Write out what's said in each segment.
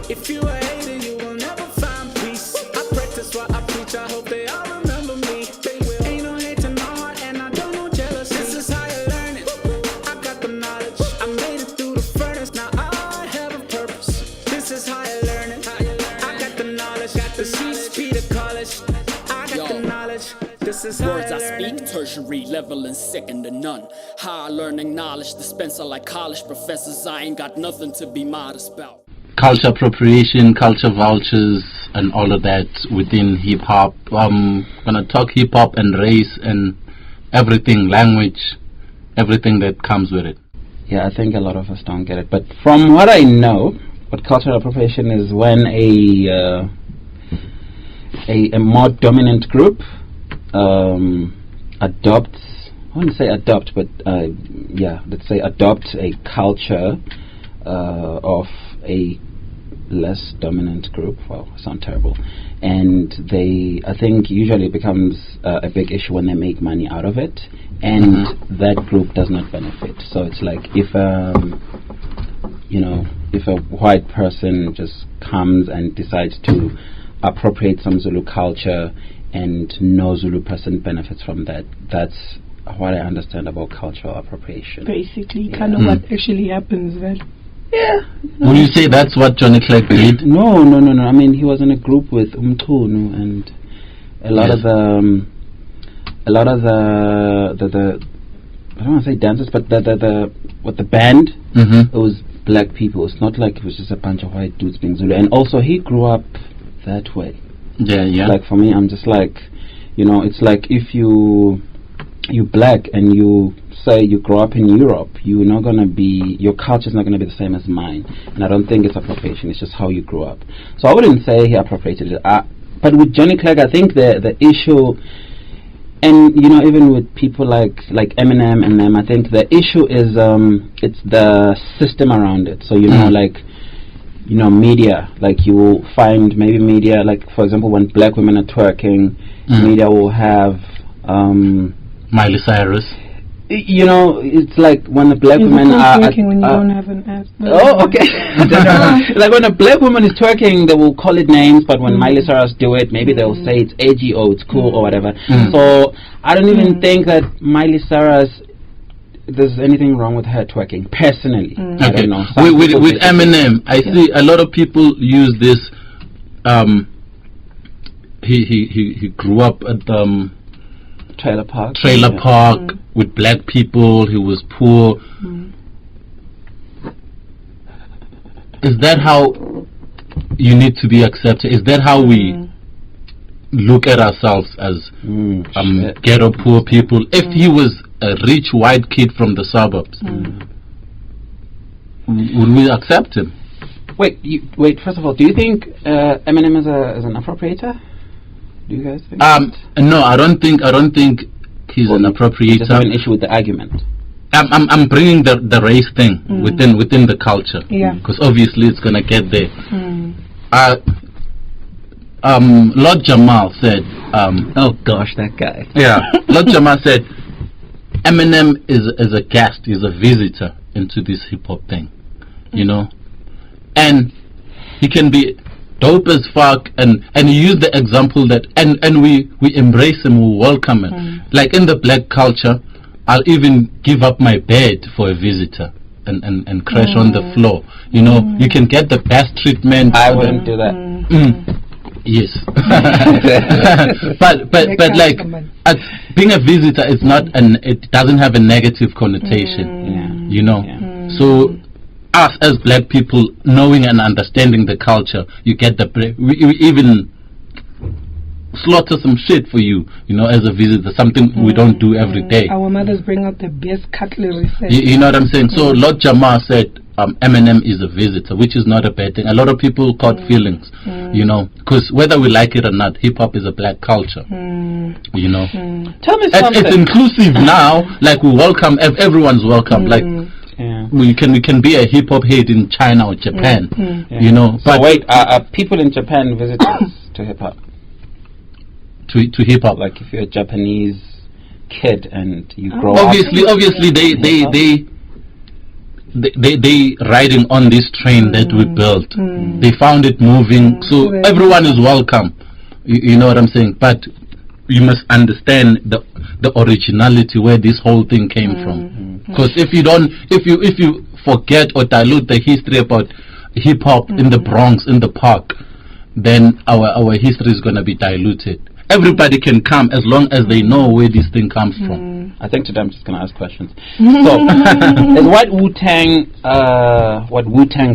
If you a hater, you will never find peace. I practice what I preach, I hope they all remember me. They will. Ain't no hate in my heart, and I don't know jealousy. This is how you learn it. I got the knowledge. I made it through the furnace, now I have a purpose. This is how you learn it. I got the knowledge, got the CSP to college. I got the knowledge. This is how Words I I learn speak, it. tertiary level and second to none. High learning knowledge, dispenser like college professors. I ain't got nothing to be modest about. Culture appropriation, culture vultures, and all of that within hip hop. I'm gonna talk hip hop and race and everything, language, everything that comes with it. Yeah, I think a lot of us don't get it. But from what I know, what cultural appropriation is when a more dominant group adopts, I wouldn't say adopt, but yeah, let's say adopt a culture of a less dominant group. Wow, sound terrible. And they, I think, usually becomes a big issue when they make money out of it, and that group does not benefit. So it's like if you know, if a white person just comes and decides to appropriate some Zulu culture and no Zulu person benefits from that, that's what I understand about cultural appropriation. Basically, kind of what actually happens then. Yeah. Would you say that's what Johnny Clegg did? No. I mean, he was in a group with Umtunu and a lot of the I don't want to say dancers, but the band, it was black people. It's not like it was just a bunch of white dudes being Zulu. And also, he grew up that way. Yeah. Like for me, I'm just like, you know, it's like if you black and you say you grow up in Europe, you're not gonna be, your culture's not gonna be the same as mine. And I don't think it's appropriation. It's just how you grew up. So I wouldn't say he appropriated it. But with Johnny Clegg, I think the issue, and you know, even with people like Eminem and them, I think the issue is it's the system around it. So you know, like, you know, media, like you will find maybe media, like for example, when black women are twerking, media will have Miley Cyrus. You know, it's like when the black women are twerking when you don't have an ass. Oh, okay. Like when a black woman is twerking, they will call it names, but when Miley Cyrus do it, maybe they'll say it's edgy or it's cool or whatever. So I don't even think that Miley Cyrus, there's anything wrong with her twerking, personally. I don't know. With Eminem, I see a lot of people use this. He grew up at Trailer park with black people. He was poor. Is that how you need to be accepted? Is that how we look at ourselves as ghetto poor people? If he was a rich white kid from the suburbs, would we accept him? Wait. First of all, do you think Eminem is an appropriator? Do you guys think? No, I don't think he's an appropriator. You just have an issue with the argument. I'm bringing the race thing within the culture. Yeah. Because obviously it's gonna get there. Lord Jamal said. Oh gosh, that guy. Yeah. Lord Jamal said, Eminem is a guest, is a visitor into this hip hop thing, you know, and he can be dope as fuck, and he used the example that and we embrace him, we welcome him. Like in the black culture, I'll even give up my bed for a visitor and crash on the floor. You know, you can get the best treatment. I wouldn't do that. Yes. but like being a visitor is not it doesn't have a negative connotation. You know. So us as black people, knowing and understanding the culture, you get we even slaughter some shit for you, you know, as a visitor, something we don't do every day. Our mothers bring out the best cutlery set. You know what I'm saying? So Lord Jamar said Eminem is a visitor, which is not a bad thing. A lot of people caught feelings, you know, because whether we like it or not, hip hop is a black culture. You know, tell me something. It's inclusive now. Like we welcome, everyone's welcome. Like. Yeah. We can be a hip hop head in China or Japan, you know. But wait, are people in Japan visitors to hip hop? To hip hop, like if you're a Japanese kid and you grow up. Obviously, they they riding on this train that we built. They found it moving, so everyone is welcome. You know what I'm saying? But you must understand the originality where this whole thing came from. Because if you forget or dilute the history about hip hop in the Bronx, in the park, then our history is gonna be diluted. Everybody can come as long as they know where this thing comes from. I think today I'm just gonna ask questions. So, is what Wu-Tang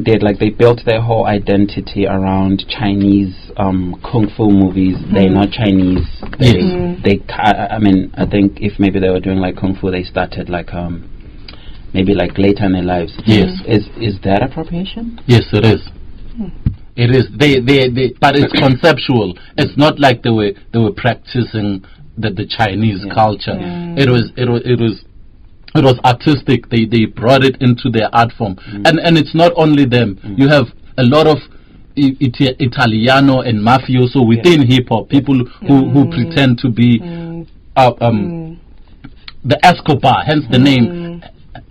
did, like they built their whole identity around Chinese kung fu movies. They're not Chinese. I mean, I think if maybe they were doing like kung fu, they started like maybe like later in their lives. Yes. Is that appropriation? Yes, it is. It is. They but it's conceptual. It's not like they were practicing the Chinese culture. It was artistic. They brought it into their art form. And it's not only them. You have a lot of Italiano and mafioso within hip hop, people who pretend to be the Escobar, hence the name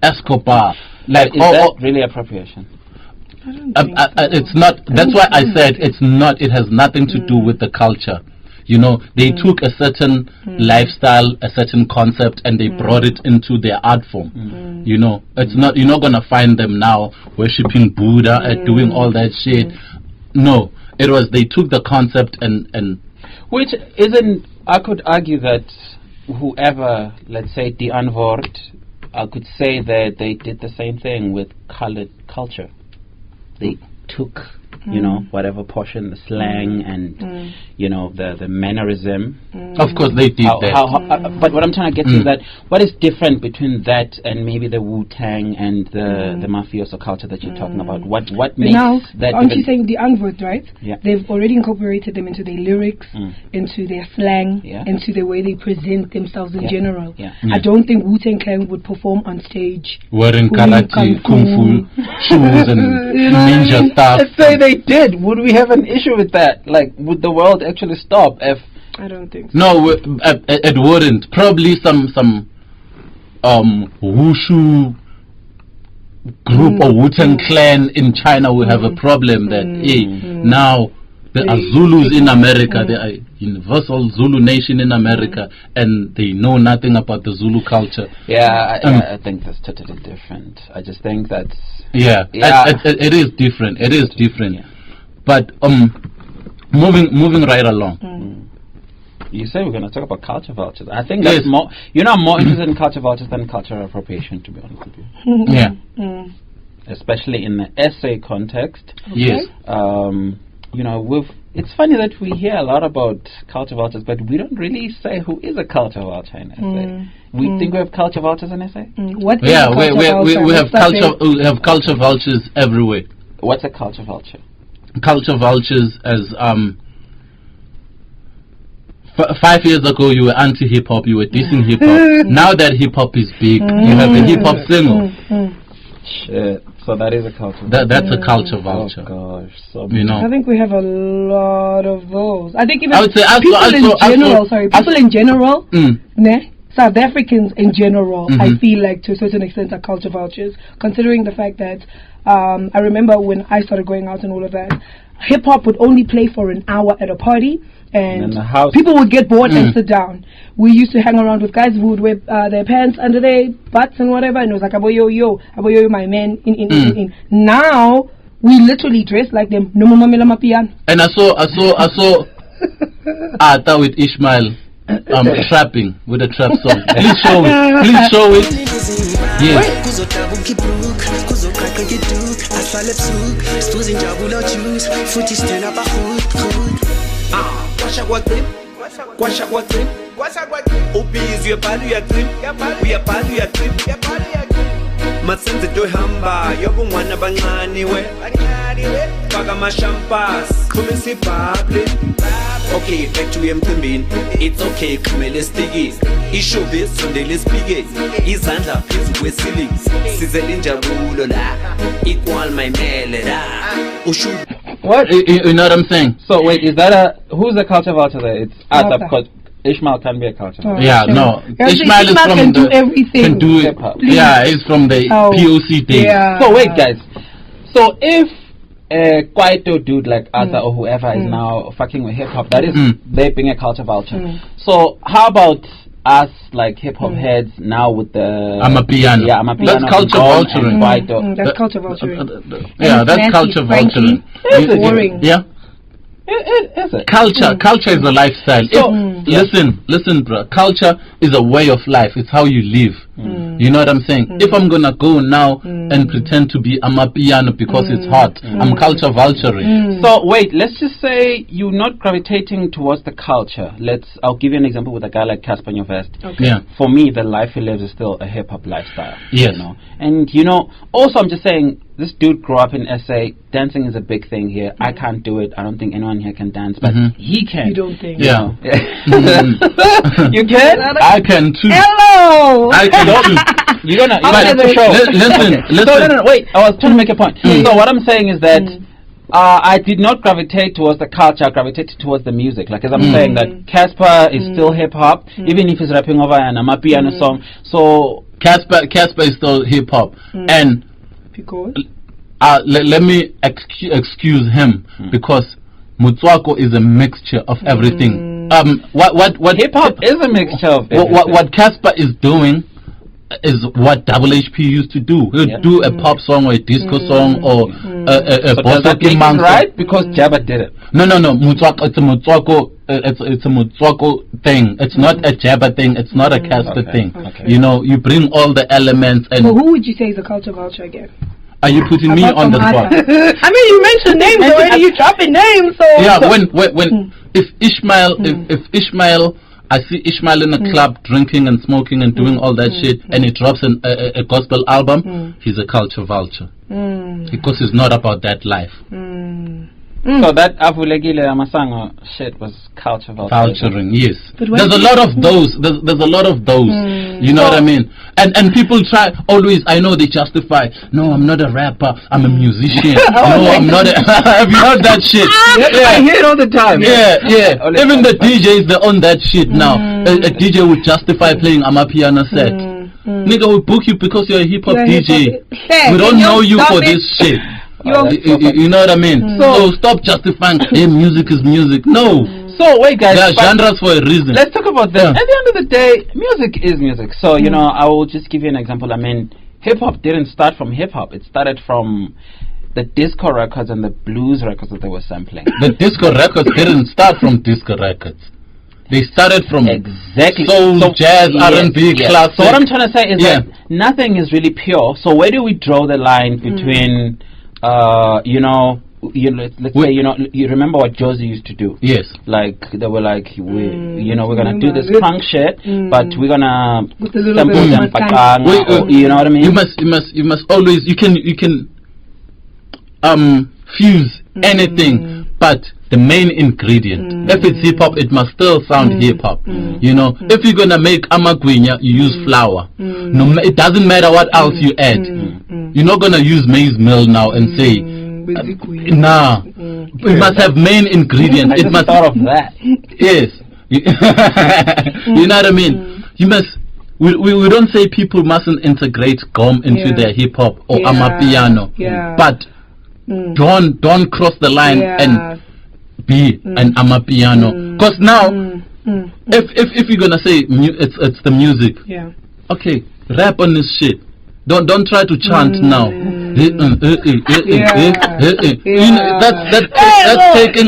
Escobar. Like, is that really appropriation? It's not. That's why I said it's not. It has nothing to do with the culture. You know, they took a certain lifestyle, a certain concept, and they brought it into their art form. You know, it's not. You're not gonna find them now worshiping Buddha and doing all that shit. No, it was they took the concept and which isn't. I could argue that whoever, let's say, the Unwort, I could say that they did the same thing with colored culture. They took, you know, whatever portion, the slang and, you know, the mannerism. Of course they did that. But what I'm trying to get to is that what is different between that and maybe the Wu-Tang and the mafioso culture that you're talking about? What makes now, that aren't you saying the Unwort, right? Yeah. They've already incorporated them into their lyrics, into their slang, Yeah. into the way they present themselves in general. Yeah. I don't think Wu-Tang Clan would perform on stage wearing karate, kung fu shoes and ninja stuff. Let's say they did. Would we have an issue with that? Like, would the world actually stop if... I don't think so. No, it wouldn't. Probably some Wushu group or Wu-Tang Clan in China will have a problem that now there are Zulus in America, there are universal Zulu nation in America, and they know nothing about the Zulu culture. Yeah, I think that's totally different. I just think that's... It is different. It is different. Yeah. But moving right along. You say we're going to talk about culture vultures. I think that's more... You know, I'm more interested in culture vultures than cultural appropriation, to be honest with you. Especially in the essay context. Yes. You know, it's funny that we hear a lot about culture vultures, but we don't really say who is a culture vulture in essay. We think we have culture vultures in essay. What is Yeah, a we culture vulture? we have culture vultures everywhere. What's a culture vulture? Culture vultures as 5 years ago you were anti-hip hop, you were dissing hip hop. Now that hip hop is big, you have a hip hop single. Shit. So that is a culture. That's a culture vulture. Oh gosh, so you know. I think we have a lot of those. I think even I would say people in general, South Africans in general, I feel like to a certain extent are culture vultures, considering the fact that I remember when I started going out and all of that, hip hop would only play for an hour at a party, and people would get bored and sit down. We used to hang around with guys who would wear their pants under their butts and whatever, and it was like aboyo, my man. In. Now we literally dress like them. No mama mela mapian. And I saw Ata with Ishmael trapping with a trap song. Please show it. Please show it. Yes. Masenze tohamba yobungwana bancane we faka amashampas khumisa ibhabli. Okay, back to emcimbini. It's okay, kumele sticky. Ishobe sondele speak izandla phezu kwesilingi. Sizele injabulo la. Equal my mele la. What? You know what I'm saying? So wait, is that who's the culture vulture there? It's Ishmael can be a culture. Oh, Yeah, okay. no. Yeah, so Ishmael is from can the do everything. Can do it. Hip-hop. Yeah, he's from the POC days. Yeah. So wait, guys. So if a Kwaito dude like Arthur or whoever is now fucking with hip hop, that is they being a culture vulture. So how about us like hip hop heads now with the Amapiano? Yeah, Amapiano. That's culture vulturing. That's culture vulturing. Yeah, that's nasty, culture Frankie. vulturing. It's boring. Yeah. Is it? Culture is a lifestyle. So, Listen, bro. Culture is a way of life. It's how you live. You know what I'm saying? If I'm gonna go now and pretend to be Amapiano because it's hot, I'm culture vulturing. So wait, let's just say you're not gravitating towards the culture. I'll give you an example with a guy like Casper Nyovest. Okay. Yeah. For me, the life he lives is still a hip hop lifestyle. Yes. You know? And also I'm just saying, this dude grew up in SA. Dancing is a big thing here. I can't do it. I don't think anyone here can dance, but he can. You don't think? Yeah. You can? I can too. Hello. I can too. You're gonna I'll have to never- show. Listen. So, no, wait. I was trying to make a point. So what I'm saying is that I did not gravitate towards the culture. I gravitated towards the music. Like as I'm saying that Casper is still hip hop, even if he's rapping over an Amapiano song. So Casper is still hip hop, and Because let me excuse him because Mutswako is a mixture of everything. What hip hop is a mixture of what Casper is doing is what Double HP used to do. He'd do a pop song or a disco song or a So does that make it right? Because Jabba did it. No. Mutswako, it's a Mutswako. It's a Mutswako thing. It's not a Jabba thing. It's not a Casper thing. Okay. You know, you bring all the elements. And so who would you say is a culture vulture again? are you putting me on the spot? I mean, you mentioned names already. You dropping names, so Yeah. When if Ishmael. I see Ishmael in a club drinking and smoking and doing all that shit, and he drops a gospel album. He's a culture vulture because it's not about that life. So that Avulegile Amasango shit was culture Vulturing, yes. But when There's a lot of those. There's a lot of those. You know what I mean? And people try always. I know they justify. No, I'm not a rapper. I'm a musician. No, I'm not. Have you heard that shit? I hear it all the time. Yeah. Even the DJs, they own that shit now. A DJ would justify playing Amapiano set. Nigga, we book you because you're a hip hop DJ. We don't know you for this shit. You know what I mean? So stop justifying. Hey, music is music. No. So wait, guys. There are genres for a reason. Let's talk about that. At the end of the day, music is music. So I will just give you an example. I mean, hip hop didn't start from hip hop. It started from the disco records and the blues records that they were sampling. The disco records didn't start from disco records. They started from soul, jazz, R&B, classic. So what I'm trying to say is that nothing is really pure. So where do we draw the line between, let's say, you remember what Josie used to do? Yes. Like they were like, we're gonna do this punk shit, but we're gonna sample them you know what I mean? You must always you can fuse anything, but the main ingredient. If it's hip hop, it must still sound hip hop. You know, if you're gonna make amagwinya, you use flour. No, it doesn't matter what else you add. You're not gonna use maize meal now and say, nah. It must have main ingredient. It must thought of that. Yes. You know what I mean? You must. We don't say people mustn't integrate gom into their hip hop or amapiano, but don't cross the line and be an amapiano. Because now, if you're gonna say it's the music, okay, rap on this shit. Don't try to chant now. You know, that's taking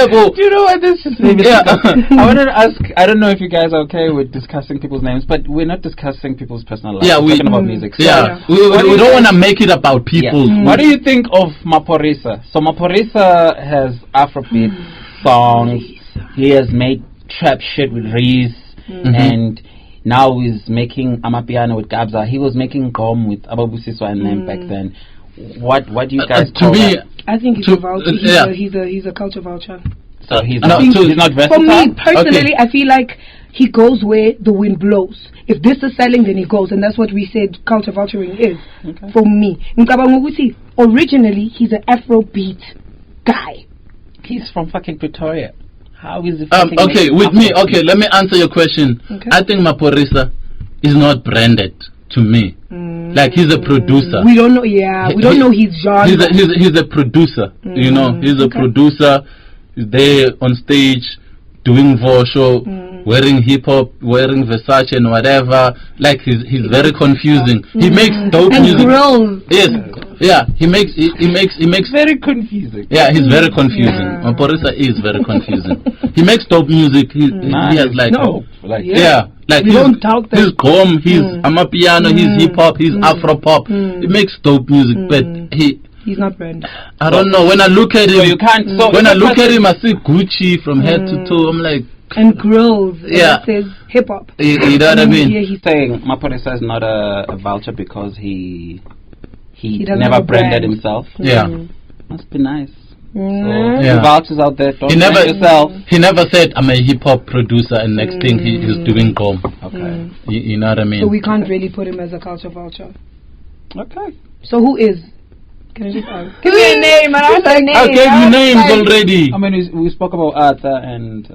bro. Do you know what this is? I wanted to ask. I don't know if you guys are okay with discussing people's names, but we're not discussing people's personal lives. Yeah, we're talking about music. So we don't want to make it about people. What do you think of Maporisa? So Maporisa has Afrobeat songs. He has made trap shit with Reese and. Now he's making Amapiano with Gabza. He was making Gom with Ababusiswa and them back then. What do you guys call that? I think he's a vulture. He's a culture vulture. So he's not versatile? For me personally, I feel like he goes where the wind blows. If this is selling, then he goes, and that's what we said culture vulturing is. For me, originally he's an Afrobeat guy. He's from fucking Pretoria. How is it? Okay, with me. Okay, let me answer your question. Okay. I think Maporisa is not branded to me. Like he's a producer. We don't know. Yeah, we don't know his genre. He's a producer. You know, he's a producer. He's there on stage doing show, wearing hip hop, wearing Versace and whatever. Like he's very confusing. He makes dope and music. Grills. Yes. Yeah, he makes very confusing. Yeah, he's very confusing. Maporisa is very confusing. He makes dope music. He has like like we don't doubt that. He's gqom, he's amapiano, he's hip hop, he's Afro pop. He makes dope music, but he's not branded. I don't know. When I look at him, So you can't. So when I look at him, I see Gucci from head to toe. I'm like, and Grills. Yeah. It says hip hop. you know what I mean? Yeah, he's saying Maporisa is not a vulture because he doesn't never have a branded brand. himself. Yeah. Must be nice. So Yeah. the vultures out there, don't He never brand yourself. He never said I'm a hip hop producer and next thing he's doing gqom. Okay. You know what I mean? So we can't really put him as a culture vulture. Okay. So who is? Can I just ask? Give me a name. I don't have a name. I gave you names already. I mean, we spoke about Arthur and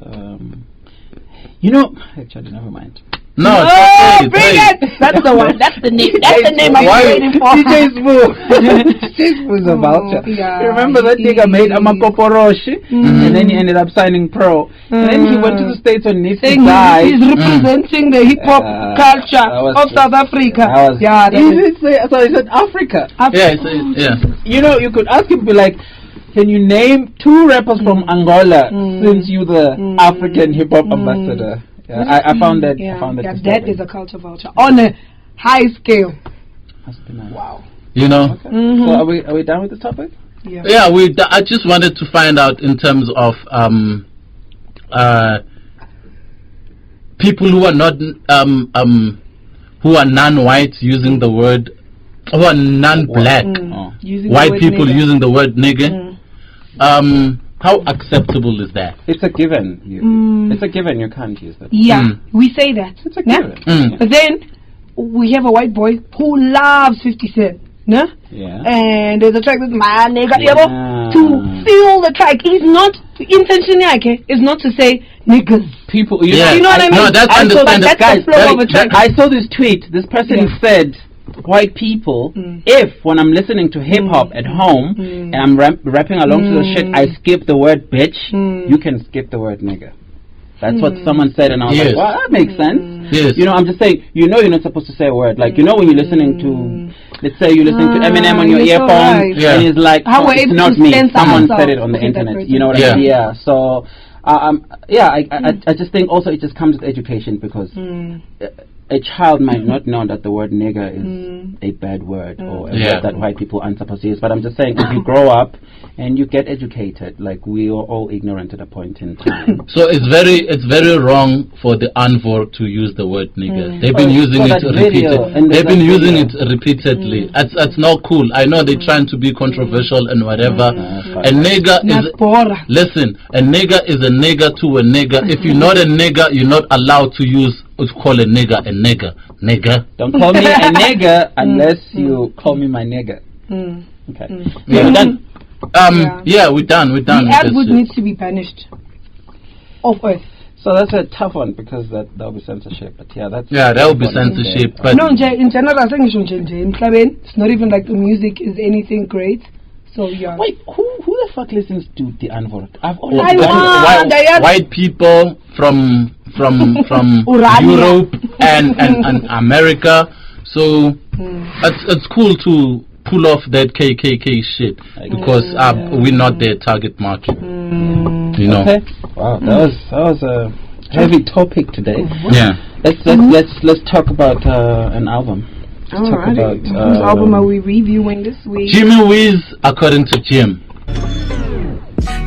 actually, never mind. No, Oh, bring wait. it! That's the one. That's the name. That's the name I'm Why? waiting for. DJ Spoo is a vulture. Yeah, Remember that nigga made Amakoporoshi and then he ended up signing pro. And then he went to the States on Nifty Saying died. he's representing the hip hop culture that was of just- South Africa. That was- Yeah, that is. So he said Africa. Yeah. You could ask him, be like, can you name 2 rappers from Angola since you the African hip hop ambassador? Yeah, I found that. Yeah, I found that. that disturbing. is a culture vulture on a high scale. Must be nice. Wow. You know. Okay. So are we done with the topic? Yeah. Yeah, I just wanted to find out in terms of people who are not who are non-white using the word, who are non-black, Using the white word people nigger. using the word nigger. How acceptable is that? It's a given. It's a given. You can't use that. Yeah, we say that. It's a Nah? given. But then we have a white boy who loves 50 Cent. Nah? Yeah. And there's a track with my nigga. Yeah. To feel the track. He's not intentionally, okay? It's not to say niggas. People, You know what I mean? No, that's I saw understandable. That's the flow of a track. I saw this tweet. This person said, white people, if when I'm listening to hip hop at home and I'm rapping along to the shit, I skip the word bitch, you can skip the word nigger. That's what someone said, and I was like, well, that makes sense. Yes. You know, I'm just saying, you're not supposed to say a word. Like, when you're listening to, let's say you're listening to Eminem on your you're so earphone, right. and it's like, How we're it's able not to me. censor Someone ourselves. said it on the Okay, internet. that's You know what right. I mean? Yeah. So, I just think also it just comes with education because a child might not know that the word nigger is a bad word or a word that white people aren't supposed to use. But I'm just saying, if you grow up and you get educated, like we are all ignorant at a point in time. So it's very wrong for the Anvor to use the word nigger. They've been using it repeatedly. They've been using it repeatedly. It's not cool. I know they're trying to be controversial and whatever. A nigger is listen. A nigger is a nigger to a nigger. If you're not a nigger, you're not allowed to call a nigger a nigger. Nigger. Don't call me a nigger unless you call me my nigger. Okay. Yeah. We're done. We're done. We're done. The ad would needs to be banished off earth. So that's a tough one because that'll be censorship. But that will be censorship. But No, in general, I think it's not even like the music is anything great. So yeah. Wait, who the fuck listens to the Anvor? I've always white people from Europe and America. So it's cool to pull off that KKK shit because we're not their target market. You know. Okay. Wow, that was a heavy topic today. Yeah. Let's talk about an album. Alright. Whose album are we reviewing this week? Jimmy Wiz, according to Jim.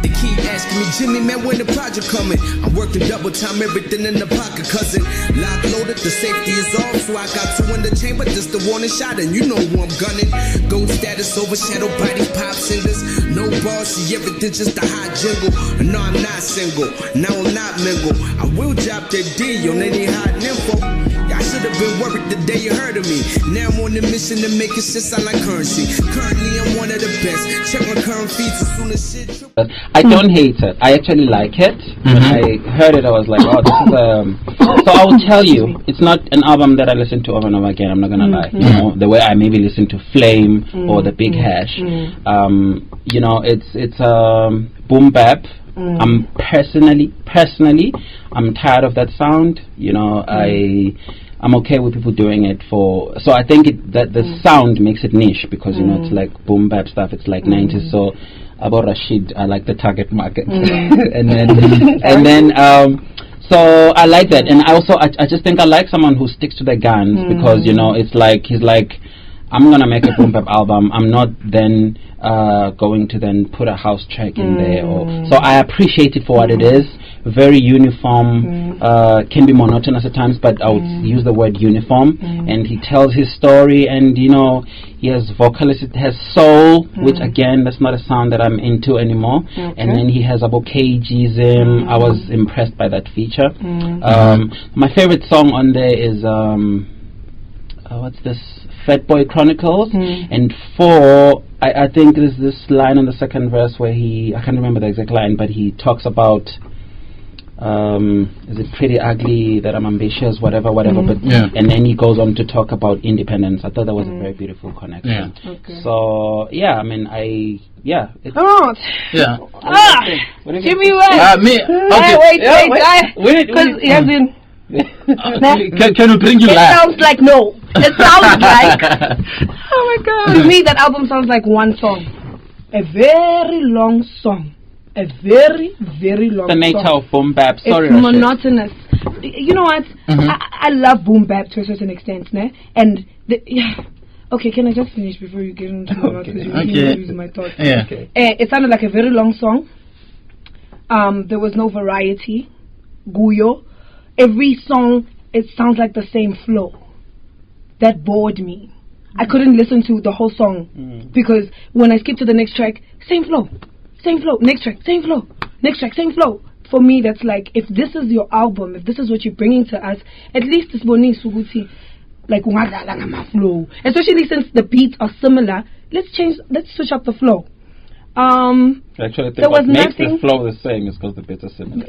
They keep asking me, Jimmy, man, when the project coming? I'm working double time, everything in the pocket, cousin. Lock loaded, the safety is off, so I got 2 in the chamber, just the warning shot, and you know who I'm gunning. Gold status overshadowed by these pop singers. No bossy, everything just a hot jingle. No, I'm not single, now I'm not mingle. I will drop that D on any hot info. Y'all should have been worried the day you heard of me. Now I'm on a mission to make it shit sound like currency. Currently I'm one of the best. Check my current feeds as soon as shit. I don't hate it. I actually like it. When I heard it, I was like, oh, this is so I will tell you, it's not an album that I listen to over and over again. I'm not gonna lie. You know, the way I maybe listen to Flame or The Big Hash. You know, it's boom bap. I'm personally, I'm tired of that sound. You know, I'm okay with people doing it for. So I think that the sound makes it niche because you know it's like boom bap stuff. It's like 90s. So about Rashid, I like the target market, and then so I like that, and I just think I like someone who sticks to their guns because you know it's like he's like, I'm gonna make a boom bap album. I'm not then going to then put a house track in there. So I appreciate it for what it is. Very uniform, can be monotonous at times, but I would use the word uniform. And he tells his story, and you know, he has vocalists, it has soul, which again, that's not a sound that I'm into anymore. And then he has abocagism. I was impressed by that feature. My favorite song on there is what's this? Fat Boy Chronicles. And 4, I think there's this line in the second verse where I can't remember the exact line, but he talks about is it pretty ugly that I'm ambitious, whatever, but and then he goes on to talk about independence. I thought that was a very beautiful connection. So yeah, I mean, Jimmy Wiz. Me. Okay. Wait, because he has been. Can we bring you it live? Sounds like no. It sounds like. Oh my god! To me, that album sounds like one song, a very long song, a very long. The nature song. of boom bap. Sorry, it's monotonous. You know what? I love boom bap to a certain extent, ne? And okay, can I just finish before you get into my mouth? You're losing my thoughts. Yeah. Okay. It sounded like a very long song. There was no variety. Guyo. Every song, it sounds like the same flow. That bored me. I couldn't listen to the whole song because when I skip to the next track, same flow, next track, same flow, next track, same flow. For me, that's like, if this is your album, if this is what you're bringing to us, at least it's Boni Suguti, like flow. Especially since the beats are similar, let's switch up the flow. Actually, I think what makes the flow the same is because the beats are similar.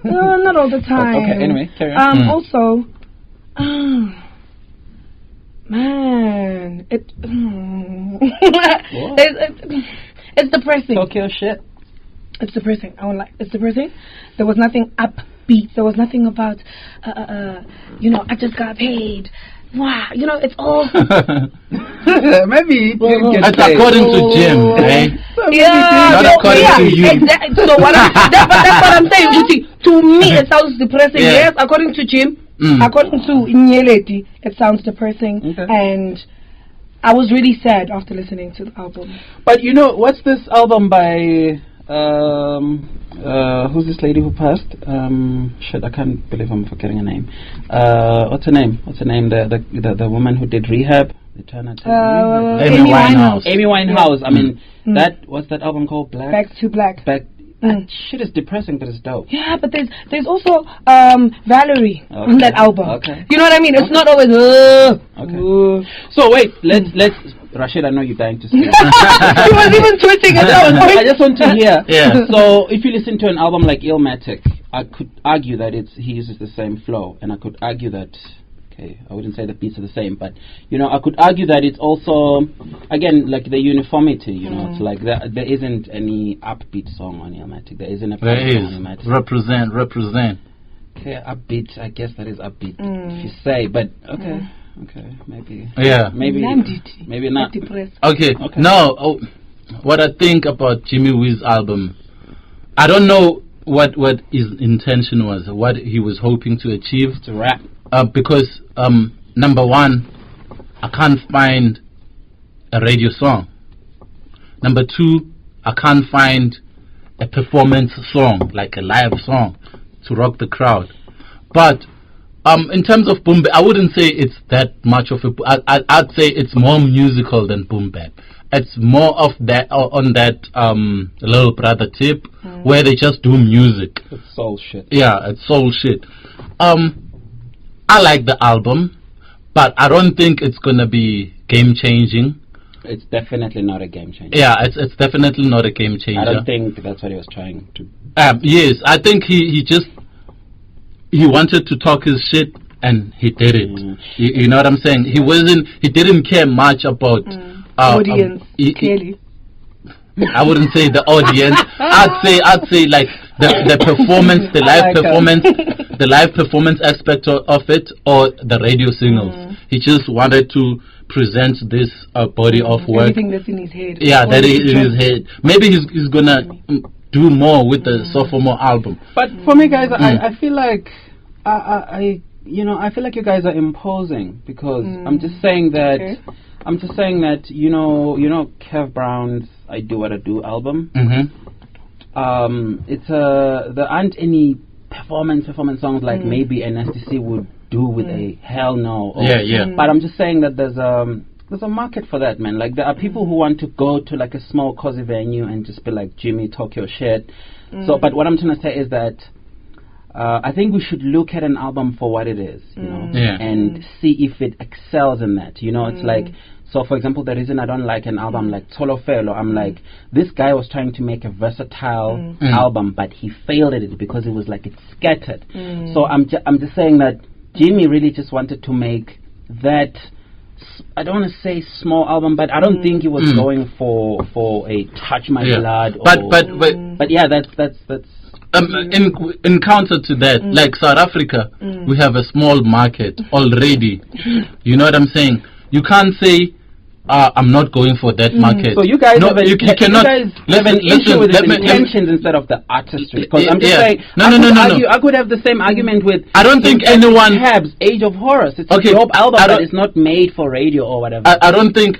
No, not all the time. Okay, anyway, carry on. Also, man, it's depressing. Tokyo shit. It's depressing. I won't lie. It's depressing. There was nothing upbeat. There was nothing about, you know, I just got paid. Wow, you know, it's all. Maybe it's according to Jim, right? Yeah, not according to you. Exactly. So that's what I'm saying. You see, to me, it sounds depressing. Yes, according to Jim, according to Nyeleti, it sounds depressing, and I was really sad after listening to the album. But you know, what's this album by? Who's this lady who passed? Shit, I can't believe I'm forgetting her name. What's her name? The woman who did Rehab. Amy Winehouse. Amy Winehouse. I mean, what's that album called? Back to Black. That shit is depressing, but it's dope. Yeah, but there's also Valerie on that album. Okay. You know what I mean? It's not always. Okay. So wait, let's. Rashid, I know you're dying to see. He was even twitching at that point. I just want to hear. Yeah. So if you listen to an album like Illmatic, I could argue that he uses the same flow, and I could argue that. Okay, I wouldn't say the beats are the same, but you know, I could argue that it's also, again, like the uniformity. You know, it's like there isn't any upbeat song on Illmatic. There isn't a there is on Illmatic. Represent. Okay, upbeat. I guess that is upbeat if you say, but okay. Okay, maybe. Yeah. Maybe not. Okay. No, what I think about Jimmy Wiz's album, I don't know what his intention was, what he was hoping to achieve. To rap. Because number one, I can't find a radio song. Number two, I can't find a performance song, like a live song, to rock the crowd. But in terms of boom bap, I wouldn't say it's that much of a. I'd say it's more musical than boom bap. It's more of that on that Little Brother tip, where they just do music. It's soul shit. Yeah, it's soul shit. I like the album. but I don't think it's gonna be game changing. It's definitely not a game changer. Yeah, it's definitely not a game changer. I don't think that's what he was trying to. Yes, I think he wanted to talk his shit and he did it. You know what I'm saying? He didn't care much about audience. Clearly, I wouldn't say the audience. I'd say like the performance, the live performance, the live performance aspect of it, or the radio singles. He just wanted to present this body of work. Everything that's in his head. Yeah, that is in his head. Maybe he's gonna do more with the sophomore album. But for me, guys, I feel like I feel like you guys are imposing, because I'm just saying that. Okay. I'm just saying that you know Kev Brown's "I Do What I Do" album. It's there aren't any performance songs like maybe an STC would do with a Hell No. But I'm just saying that there's a market for that, man. Like, there are people who want to go to like a small cozy venue and just be like, Jimmy, talk your shit. So, but what I'm trying to say is that I think we should look at an album for what it is, you know, and see if it excels in that. You know, it's like, so for example, the reason I don't like an album like Tolofelo, I'm like, this guy was trying to make a versatile album, but he failed at it because it was like it's scattered. So I'm just saying that Jimmy really just wanted to make that. I don't want to say small album, but I don't think he was going for a Touch My Blood. But yeah, that's. In counter to that, like South Africa, we have a small market already. You know what I'm saying? You can't say I'm not going for that market. So you guys no, have you cannot have an issue with the intentions instead of the artistry. Because I'm just saying, I could have the same argument with. I don't think anyone. Habs, Age of Horrors. It's a dope album, but it's not made for radio or whatever. I don't think.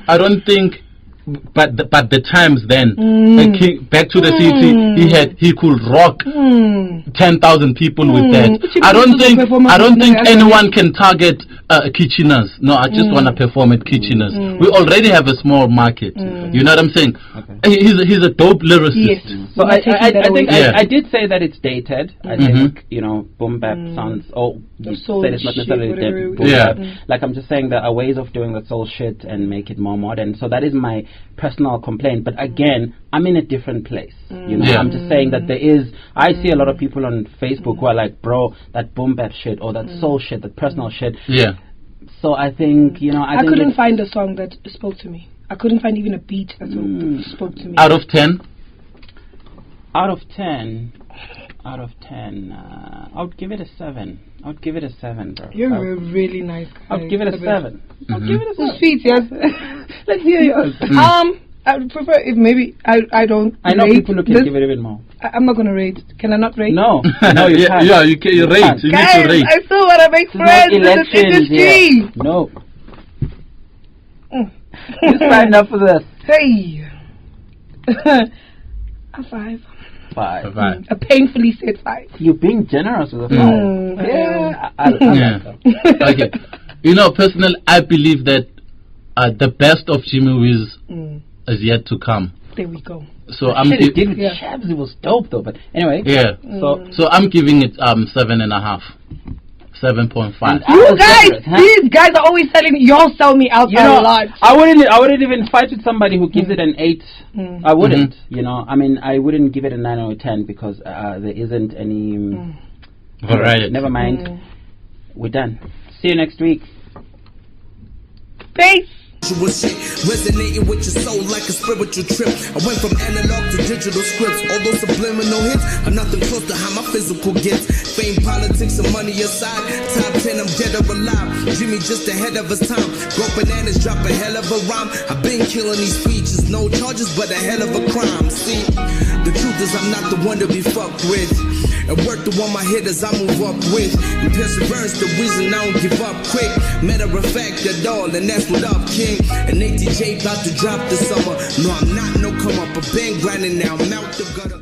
But the times then, back to the city, he could rock 10,000 people with that. I don't think anyone can target Kitcheners. No, I just want to perform at Kitcheners. We already have a small market. You know what I'm saying? Okay. He's a dope lyricist. Yes. So I think I did say that it's dated. I think boom bap sounds. You said it's not necessarily boom bap. Like, I'm just saying there are ways of doing that soul shit and make it more modern. So that is my personal complaint. But again, I'm in a different place. You know, I'm just saying that there is. I see a lot of people on Facebook who are like, bro, that boom bap shit or that soul shit, that personal shit. Yeah. So I think I couldn't find a song that spoke to me. I couldn't find even a beat that spoke to me. Out of 10. Out of 10, I would give it a 7. I would give it a 7, bro. You're a really nice guy. I would give it a 7. I'll give it a 7. Sweet, yes. Let's hear yours. I would prefer if maybe I don't. I know people who can give it a bit more. I'm not gonna rate. Can I not rate? No, no, you can't. Yeah, you can. You rate. You Guys, need to rate. I still wanna make friends in this industry. Yeah. No. You signed up for this. Hey. A 5. 5. A painfully said 5. You're being generous with a 5. Yeah. I like that. Okay. You know, personally, I believe that the best of Jimmy Wiz is yet to come. There we go. So I'm did with Shabs, it was dope though. But anyway. Yeah. So I'm giving it 7.5. 7.5. You guys, these guys are always telling me, y'all sell me out a lot. I wouldn't even fight with somebody who gives it an 8. I wouldn't. You know, I mean, I wouldn't give it a 9 or a 10 because there isn't any variety. Never mind. We're done. See you next week. Peace. Resonating with your soul like a spiritual trip. I went from analog to digital scripts. Although subliminal hits are nothing close to how my physical gets. Fame, politics, and money aside, top 10, I'm dead or alive. Jimmy just ahead of his time. Grow bananas, drop a hell of a rhyme. I've been killing these features, no charges, but a hell of a crime. See, the truth is I'm not the one to be fucked with. And work the one my hitters I move up with. And perseverance the reason I don't give up quick. Matter of fact, at all, and that's what up, King. And ATJ about to drop this summer. No, I'm not no come up. I've been grinding now. I'm out the gutter.